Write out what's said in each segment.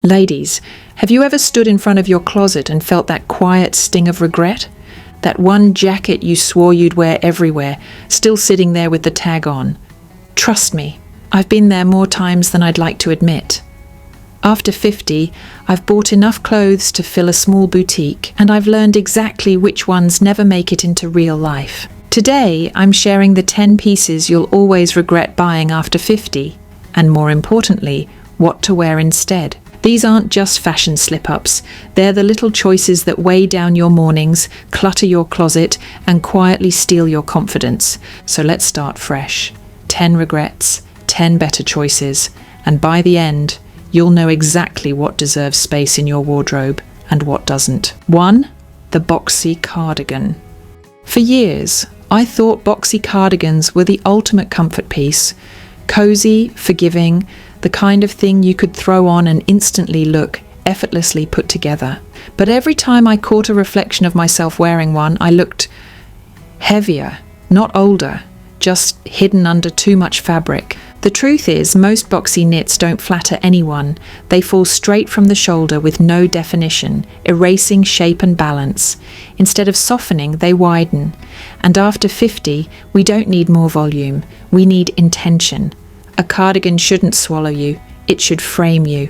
Ladies, have you ever stood in front of your closet and felt that quiet sting of regret? That one jacket you swore you'd wear everywhere, still sitting there with the tag on. Trust me, I've been there more times than I'd like to admit. After 50, I've bought enough clothes to fill a small boutique, and I've learned exactly which ones never make it into real life. Today, I'm sharing the 10 pieces you'll always regret buying after 50, and more importantly, what to wear instead. These aren't just fashion slip-ups, they're the little choices that weigh down your mornings, clutter your closet, and quietly steal your confidence. So let's start fresh. 10 regrets, 10 better choices, and by the end, you'll know exactly what deserves space in your wardrobe and what doesn't. 1. The Boxy cardigan. For years, I thought Boxy cardigans were the ultimate comfort piece. Cozy, forgiving, the kind of thing you could throw on and instantly look effortlessly put together. But every time I caught a reflection of myself wearing one, I looked heavier, not older, just hidden under too much fabric. The truth is, most boxy knits don't flatter anyone. They fall straight from the shoulder with no definition, erasing shape and balance. Instead of softening, they widen. And after 50, we don't need more volume. We need intention. A cardigan shouldn't swallow you, it should frame you.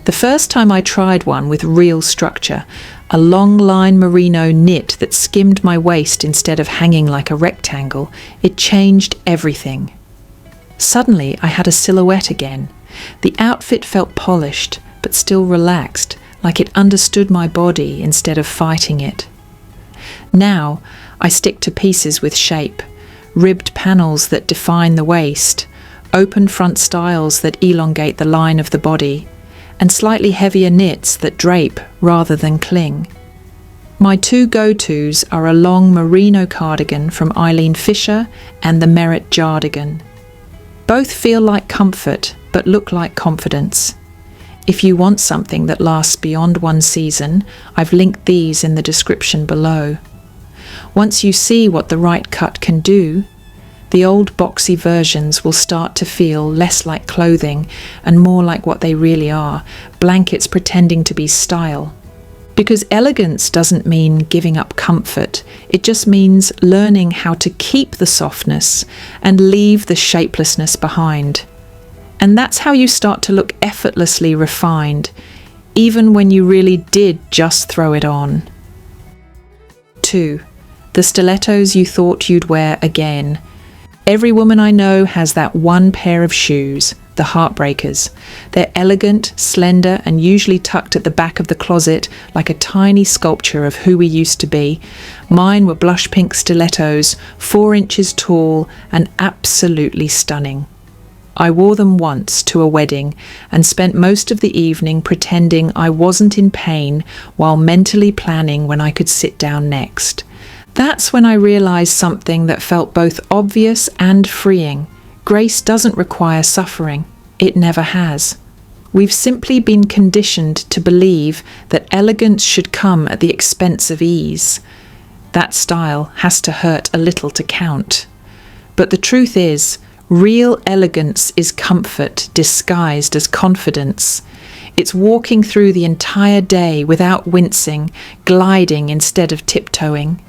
The first time I tried one with real structure, a long line merino knit that skimmed my waist instead of hanging like a rectangle, it changed everything. Suddenly I had a silhouette again. The outfit felt polished, but still relaxed, like it understood my body instead of fighting it. Now I stick to pieces with shape, ribbed panels that define the waist, open front styles that elongate the line of the body, and slightly heavier knits that drape rather than cling. My two go-tos are a long merino cardigan from Eileen Fisher and the Merit jardigan. Both feel like comfort, but look like confidence. If you want something that lasts beyond one season, I've linked these in the description below. Once you see what the right cut can do, the old boxy versions will start to feel less like clothing and more like what they really are, blankets pretending to be style. Because elegance doesn't mean giving up comfort, it just means learning how to keep the softness and leave the shapelessness behind. And that's how you start to look effortlessly refined, even when you really did just throw it on. 2. The stilettos you thought you'd wear again. Every woman I know has that one pair of shoes, the heartbreakers. They're elegant, slender, and usually tucked at the back of the closet like a tiny sculpture of who we used to be. Mine were blush pink stilettos, 4 inches tall and absolutely stunning. I wore them once to a wedding and spent most of the evening pretending I wasn't in pain while mentally planning when I could sit down next. That's when I realized something that felt both obvious and freeing. Grace doesn't require suffering. It never has. We've simply been conditioned to believe that elegance should come at the expense of ease. That style has to hurt a little to count. But the truth is, real elegance is comfort disguised as confidence. It's walking through the entire day without wincing, gliding instead of tiptoeing.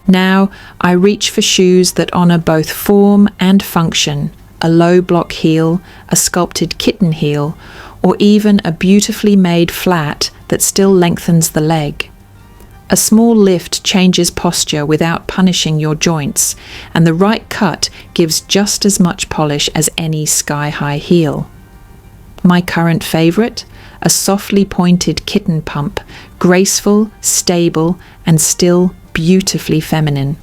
Now, I reach for shoes that honour both form and function, a low block heel, a sculpted kitten heel, or even a beautifully made flat that still lengthens the leg. A small lift changes posture without punishing your joints, and the right cut gives just as much polish as any sky-high heel. My current favourite? A softly pointed kitten pump, graceful, stable, and still beautifully feminine.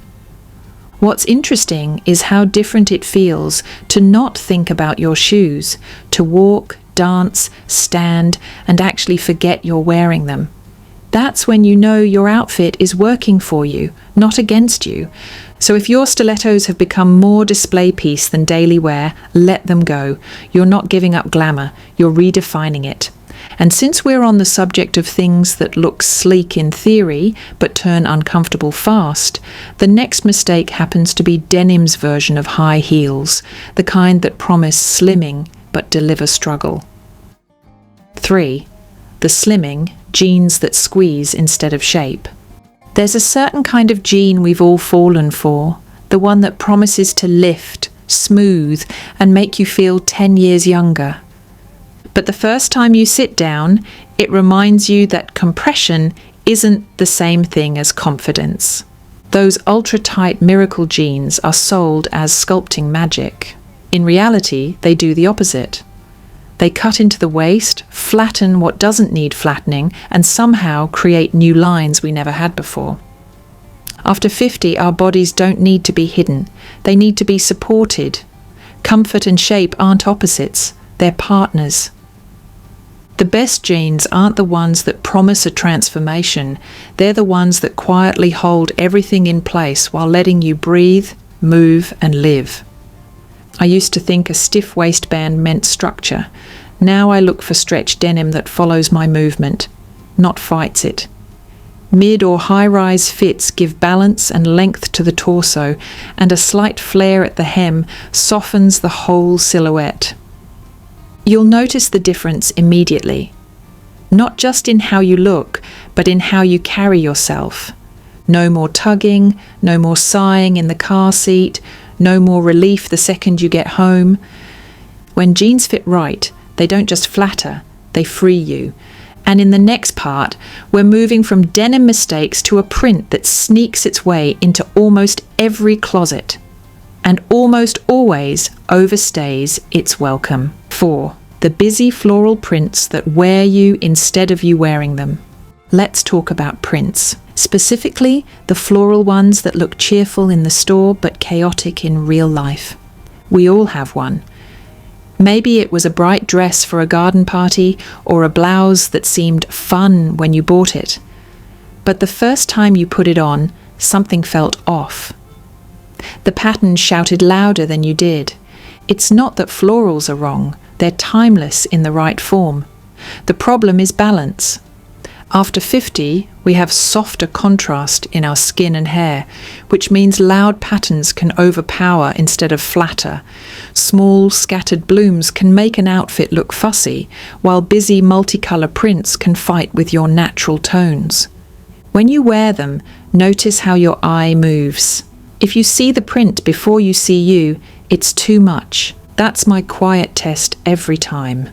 What's interesting is how different it feels to not think about your shoes, to walk, dance, stand, and actually forget you're wearing them. That's when you know your outfit is working for you, not against you. So if your stilettos have become more display piece than daily wear, let them go. You're not giving up glamour, you're redefining it. And since we're on the subject of things that look sleek in theory but turn uncomfortable fast, the next mistake happens to be denim's version of high heels, the kind that promise slimming but deliver struggle. 3. the slimming, jeans that squeeze instead of shape. There's a certain kind of jean we've all fallen for, the one that promises to lift, smooth, and make you feel 10 years younger. But the first time you sit down, it reminds you that compression isn't the same thing as confidence. Those ultra-tight miracle jeans are sold as sculpting magic. In reality, they do the opposite. They cut into the waist, flatten what doesn't need flattening, and somehow create new lines we never had before. After 50, our bodies don't need to be hidden. They need to be supported. Comfort and shape aren't opposites. They're partners. The best jeans aren't the ones that promise a transformation. They're the ones that quietly hold everything in place while letting you breathe, move, and live. I used to think a stiff waistband meant structure. Now I look for stretch denim that follows my movement, not fights it. Mid or high-rise fits give balance and length to the torso, and a slight flare at the hem softens the whole silhouette. You'll notice the difference immediately, not just in how you look, but in how you carry yourself. No more tugging, no more sighing in the car seat, no more relief the second you get home. When jeans fit right, they don't just flatter, they free you. And in the next part, we're moving from denim mistakes to a print that sneaks its way into almost every closet, and almost always overstays its welcome. 4. The busy floral prints that wear you instead of you wearing them. Let's talk about prints. Specifically, the floral ones that look cheerful in the store but chaotic in real life. We all have one. Maybe it was a bright dress for a garden party or a blouse that seemed fun when you bought it. But the first time you put it on, something felt off. The pattern shouted louder than you did. It's not that florals are wrong, they're timeless in the right form. The problem is balance. After 50, we have softer contrast in our skin and hair, which means loud patterns can overpower instead of flatter. Small, scattered blooms can make an outfit look fussy, while busy multicolour prints can fight with your natural tones. When you wear them, notice how your eye moves. If you see the print before you see you, it's too much. That's my quiet test every time.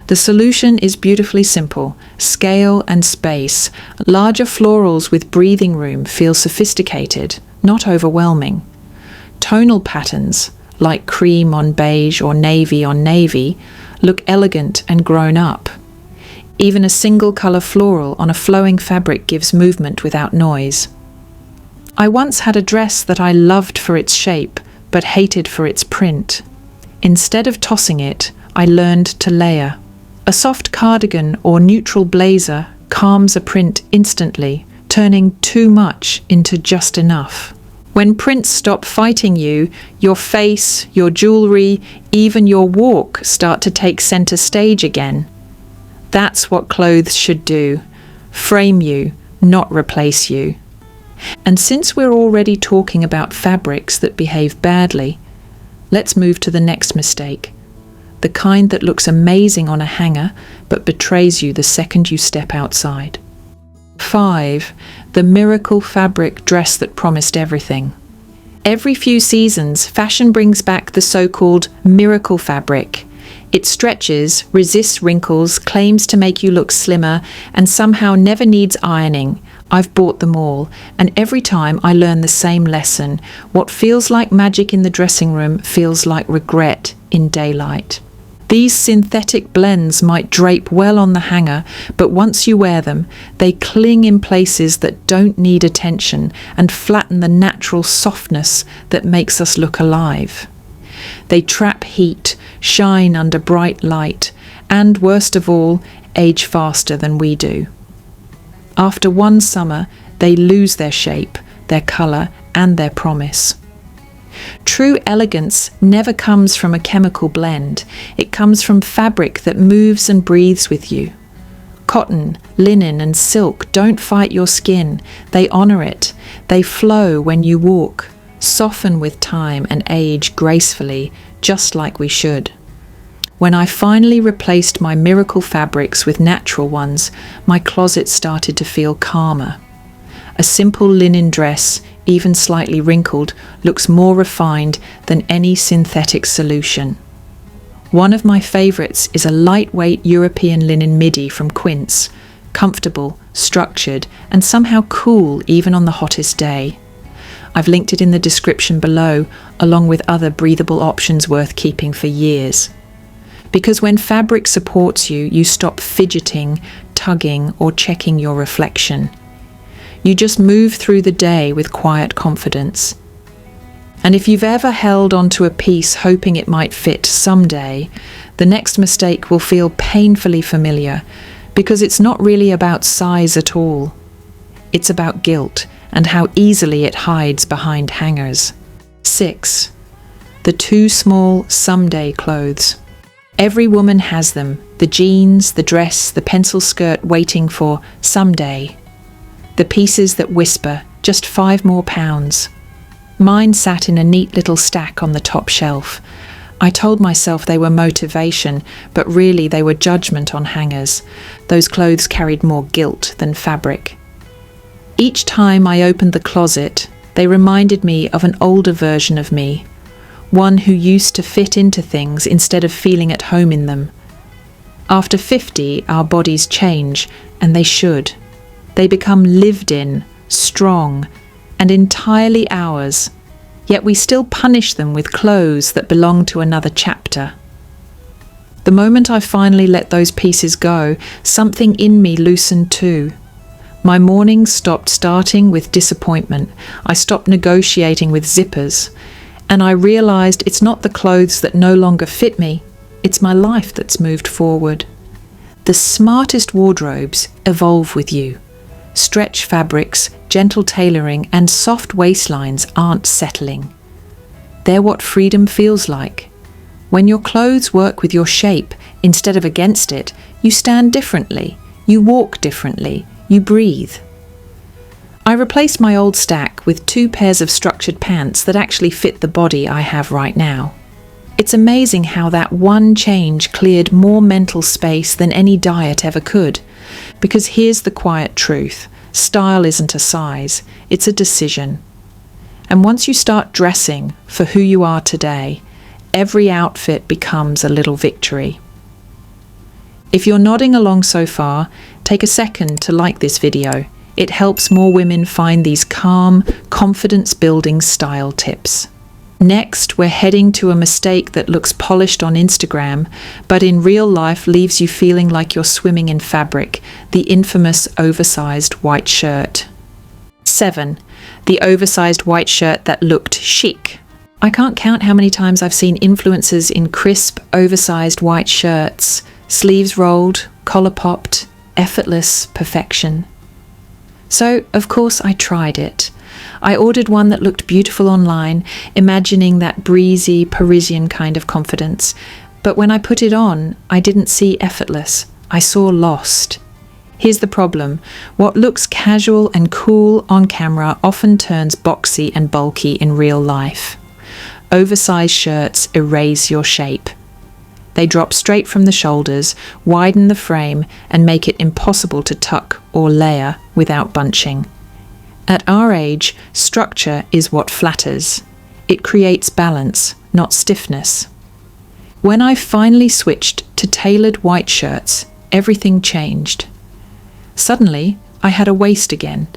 The solution is beautifully simple: scale and space. Larger florals with breathing room feel sophisticated, not overwhelming. Tonal patterns, like cream on beige or navy on navy, look elegant and grown up. Even a single colour floral on a flowing fabric gives movement without noise. I once had a dress that I loved for its shape, but hated for its print. Instead of tossing it, I learned to layer. A soft cardigan or neutral blazer calms a print instantly, turning too much into just enough. When prints stop fighting you, your face, your jewellery, even your walk start to take centre stage again. That's what clothes should do: frame you, not replace you. And since we're already talking about fabrics that behave badly, let's move to the next mistake. The kind that looks amazing on a hanger but betrays you the second you step outside. 5. The miracle fabric dress that promised everything. Every few seasons, fashion brings back the so-called miracle fabric. It stretches, resists wrinkles, claims to make you look slimmer, and somehow never needs ironing. I've bought them all, and every time I learn the same lesson. What feels like magic in the dressing room feels like regret in daylight. These synthetic blends might drape well on the hanger, but once you wear them, they cling in places that don't need attention and flatten the natural softness that makes us look alive. They trap heat, shine under bright light, and worst of all, age faster than we do. After one summer, they lose their shape, their colour, and their promise. True elegance never comes from a chemical blend. It comes from fabric that moves and breathes with you. Cotton, linen, and silk don't fight your skin. They honour it. They flow when you walk, soften with time and age gracefully, just like we should. When I finally replaced my miracle fabrics with natural ones, my closet started to feel calmer. A simple linen dress, even slightly wrinkled, looks more refined than any synthetic solution. One of my favourites is a lightweight European linen midi from Quince, comfortable, structured, and somehow cool even on the hottest day. I've linked it in the description below, along with other breathable options worth keeping for years. Because when fabric supports you, you stop fidgeting, tugging, or checking your reflection. You just move through the day with quiet confidence. And if you've ever held onto a piece hoping it might fit someday, the next mistake will feel painfully familiar, because it's not really about size at all. It's about guilt and how easily it hides behind hangers. 6. The too small someday clothes. Every woman has them, the jeans, the dress, the pencil skirt waiting for someday. The pieces that whisper, just 5 more pounds. Mine sat in a neat little stack on the top shelf. I told myself they were motivation, but really they were judgment on hangers. Those clothes carried more guilt than fabric. Each time I opened the closet, they reminded me of an older version of me, one who used to fit into things instead of feeling at home in them. After 50, our bodies change, and they should. They become lived in, strong, and entirely ours, yet we still punish them with clothes that belong to another chapter. The moment I finally let those pieces go, something in me loosened too. My mornings stopped starting with disappointment. I stopped negotiating with zippers, and I realised it's not the clothes that no longer fit me, it's my life that's moved forward. The smartest wardrobes evolve with you. Stretch fabrics, gentle tailoring, and soft waistlines aren't settling. They're what freedom feels like. When your clothes work with your shape instead of against it, you stand differently, you walk differently, you breathe. I replaced my old stack with 2 pairs of structured pants that actually fit the body I have right now. It's amazing how that one change cleared more mental space than any diet ever could. Because here's the quiet truth. Style isn't a size, it's a decision. And once you start dressing for who you are today, every outfit becomes a little victory. If you're nodding along so far, take a second to like this video. It helps more women find these calm, confidence-building style tips. Next, we're heading to a mistake that looks polished on Instagram, but in real life leaves you feeling like you're swimming in fabric, the infamous oversized white shirt. 7. The oversized white shirt that looked chic. I can't count how many times I've seen influencers in crisp, oversized white shirts, sleeves rolled, collar popped, effortless perfection. So, of course, I tried it. I ordered one that looked beautiful online, imagining that breezy, Parisian kind of confidence. But when I put it on, I didn't see effortless. I saw lost. Here's the problem. What looks casual and cool on camera often turns boxy and bulky in real life. Oversized shirts erase your shape. They drop straight from the shoulders, widen the frame, and make it impossible to tuck or layer without bunching. At our age, structure is what flatters. It creates balance, not stiffness. When I finally switched to tailored white shirts, everything changed. Suddenly, I had a waist again.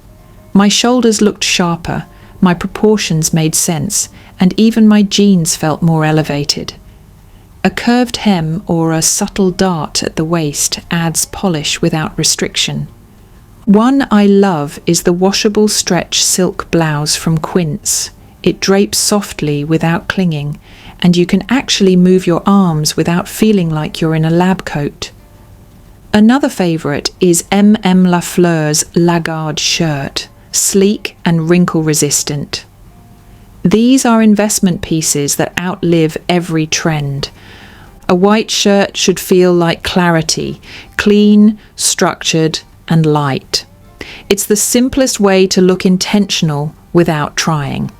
My shoulders looked sharper, my proportions made sense, and even my jeans felt more elevated. A curved hem or a subtle dart at the waist adds polish without restriction. One I love is the washable stretch silk blouse from Quince. It drapes softly without clinging, and you can actually move your arms without feeling like you're in a lab coat. Another favourite is M.M. Lafleur's Lagarde shirt, sleek and wrinkle-resistant. These are investment pieces that outlive every trend. A white shirt should feel like clarity, clean, structured, and light. It's the simplest way to look intentional without trying.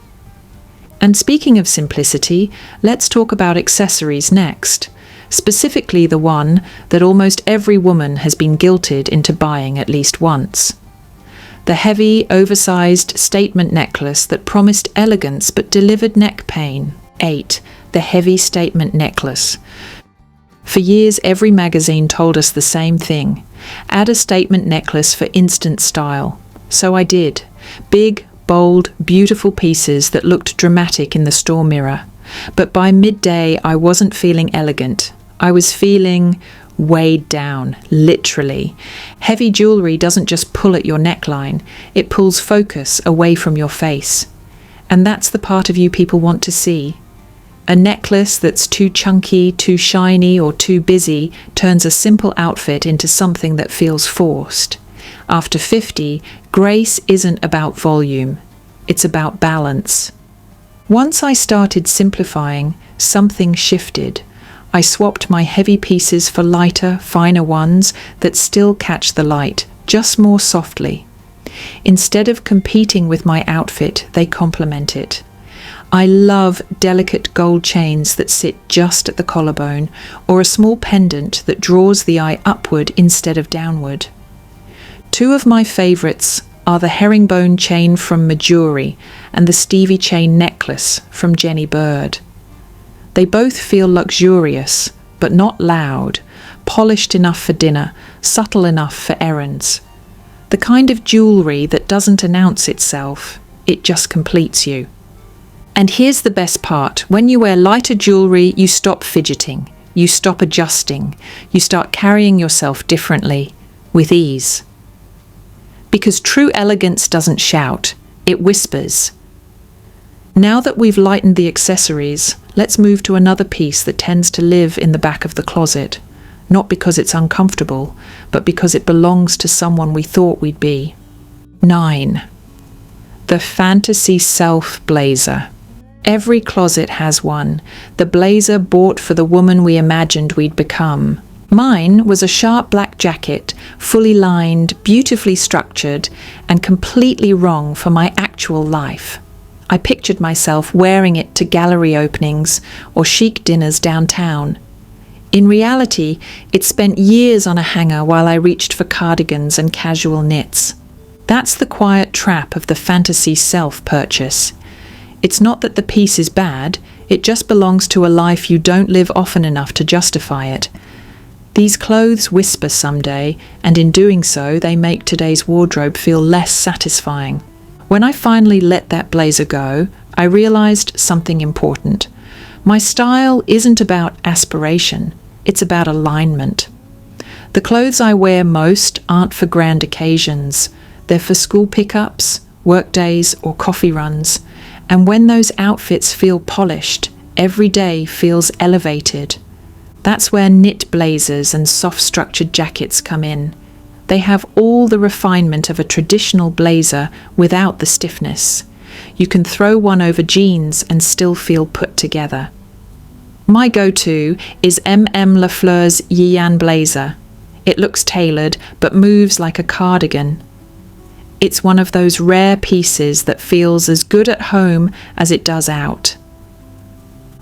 And speaking of simplicity, let's talk about accessories next. specifically the one that almost every woman has been guilted into buying at least once. The heavy, oversized statement necklace that promised elegance but delivered neck pain. 8. The heavy statement necklace. For years, every magazine told us the same thing. Add a statement necklace for instant style. So I did. Big, bold, beautiful pieces that looked dramatic in the store mirror. But by midday, I wasn't feeling elegant. I was feeling weighed down, literally. Heavy jewellery doesn't just pull at your neckline, it pulls focus away from your face. And that's the part of you people want to see. A necklace that's too chunky, too shiny, or too busy turns a simple outfit into something that feels forced. After 50, grace isn't about volume, it's about balance. Once I started simplifying, something shifted. I swapped my heavy pieces for lighter, finer ones that still catch the light, just more softly. Instead of competing with my outfit, they complement it. I love delicate gold chains that sit just at the collarbone, or a small pendant that draws the eye upward instead of downward. Two of my favourites are the herringbone chain from Majuri and the Stevie chain necklace from Jenny Bird. They both feel luxurious, but not loud, polished enough for dinner, subtle enough for errands. The kind of jewellery that doesn't announce itself, it just completes you. And here's the best part. When you wear lighter jewellery, you stop fidgeting, you stop adjusting, you start carrying yourself differently, with ease. Because true elegance doesn't shout, it whispers. Now that we've lightened the accessories, let's move to another piece that tends to live in the back of the closet, not because it's uncomfortable, but because it belongs to someone we thought we'd be. 9. The fantasy self blazer. Every closet has one, the blazer bought for the woman we imagined we'd become. Mine was a sharp black jacket, fully lined, beautifully structured, and completely wrong for my actual life. I pictured myself wearing it to gallery openings or chic dinners downtown. In reality, it spent years on a hanger while I reached for cardigans and casual knits. That's the quiet trap of the fantasy self-purchase. It's not that the piece is bad, it just belongs to a life you don't live often enough to justify it. These clothes whisper someday, and in doing so, they make today's wardrobe feel less satisfying. When I finally let that blazer go, I realized something important. My style isn't about aspiration, it's about alignment. The clothes I wear most aren't for grand occasions. They're for school pickups, work days, or coffee runs. And when those outfits feel polished, every day feels elevated. That's where knit blazers and soft-structured jackets come in. They have all the refinement of a traditional blazer without the stiffness. You can throw one over jeans and still feel put together. My go-to is M.M. Lafleur's Yian blazer. It looks tailored but moves like a cardigan. It's one of those rare pieces that feels as good at home as it does out.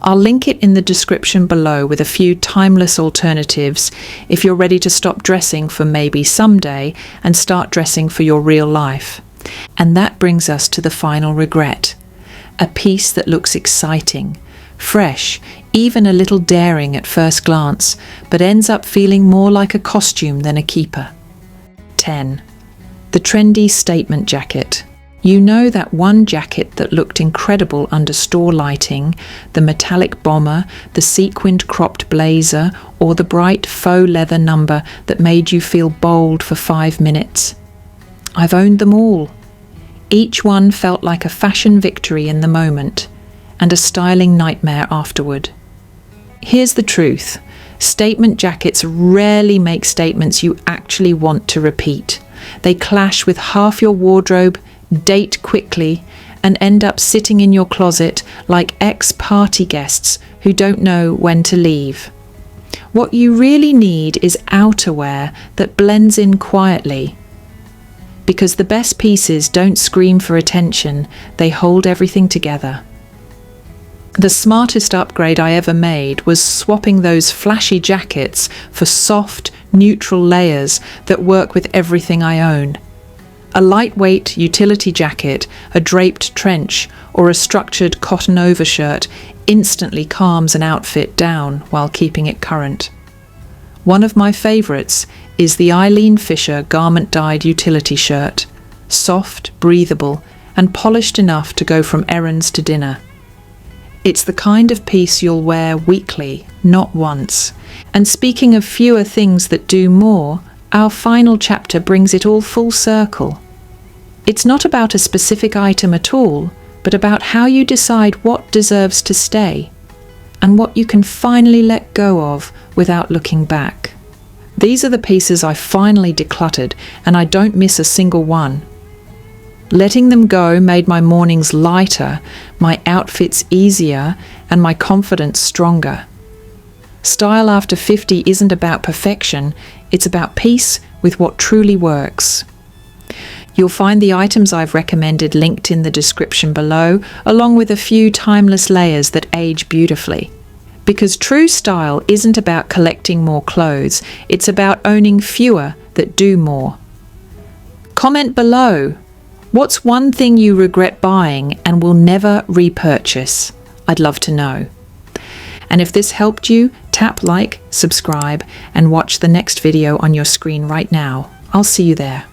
I'll link it in the description below with a few timeless alternatives if you're ready to stop dressing for maybe someday and start dressing for your real life. And that brings us to the final regret. A piece that looks exciting, fresh, even a little daring at first glance, but ends up feeling more like a costume than a keeper. 10. The trendy statement jacket. You know that one jacket that looked incredible under store lighting, the metallic bomber, the sequined cropped blazer, or the bright faux leather number that made you feel bold for 5 minutes. I've owned them all. Each one felt like a fashion victory in the moment, and a styling nightmare afterward. Here's the truth. Statement jackets rarely make statements you actually want to repeat. They clash with half your wardrobe, date quickly, and end up sitting in your closet like ex-party guests who don't know when to leave. What you really need is outerwear that blends in quietly. Because the best pieces don't scream for attention, they hold everything together. The smartest upgrade I ever made was swapping those flashy jackets for soft, neutral layers that work with everything I own. A lightweight utility jacket, a draped trench, or a structured cotton overshirt instantly calms an outfit down while keeping it current. One of my favourites is the Eileen Fisher garment-dyed utility shirt. Soft, breathable, and polished enough to go from errands to dinner. It's the kind of piece you'll wear weekly, not once. And speaking of fewer things that do more, our final chapter brings it all full circle. It's not about a specific item at all, but about how you decide what deserves to stay, and what you can finally let go of without looking back. These are the pieces I finally decluttered, and I don't miss a single one. Letting them go made my mornings lighter, my outfits easier, and my confidence stronger. Style after 50 isn't about perfection, it's about peace with what truly works. You'll find the items I've recommended linked in the description below, along with a few timeless layers that age beautifully. Because true style isn't about collecting more clothes, it's about owning fewer that do more. Comment below. What's one thing you regret buying and will never repurchase? I'd love to know. And if this helped you, tap like, subscribe, and watch the next video on your screen right now. I'll see you there.